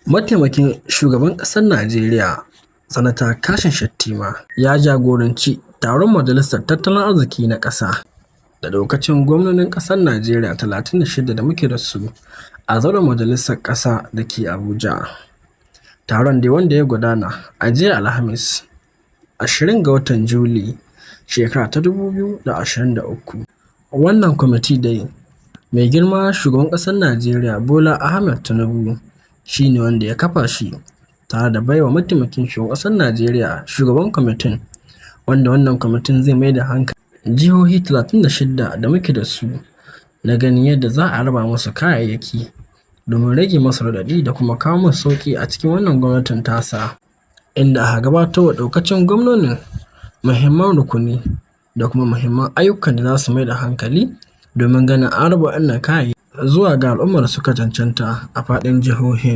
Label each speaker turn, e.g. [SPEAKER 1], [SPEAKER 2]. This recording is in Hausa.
[SPEAKER 1] Mataimakin Shugaban ƙasar Najeriya, Sanata Kashim Shettima ya jagoranci taron Majalisar Tattalin Arziki na ƙasa da ɗaukacin gwamnonin ƙasar Najeriya 36 da muke da su a zauren Majalisar Ƙasa da ke Abuja. Taron dai wanda ya gudana a jiya Alhamis 20 ga watan Juli shekara ta 2023. Wannan kwamiti dai mai girma Shugaban ƙasar Najeriya Bola Ahmed Tinubu shi ne wanda ya kafa shi tare da baiwa mataimakin shugaban ƙasar Najeriya shugaban kwamitin, wanda wannan kwamitin zai mai da hankali jihohi 36 da muke da su na ganin yadda za a raba musu kayayyaki domin rage masu raɗaɗi da kuma kawo musu sauƙi a cikin wannan gwamnatin tasa, inda aka gabatar wa ɗaukacin gwamnonin muhimman rukuni da kuma muhimman ayyukan da za su mai da hankali domin ganin an raba waɗannan kayayyaki zuwa ga al'ummar da suka cancanta a faɗin jihohin.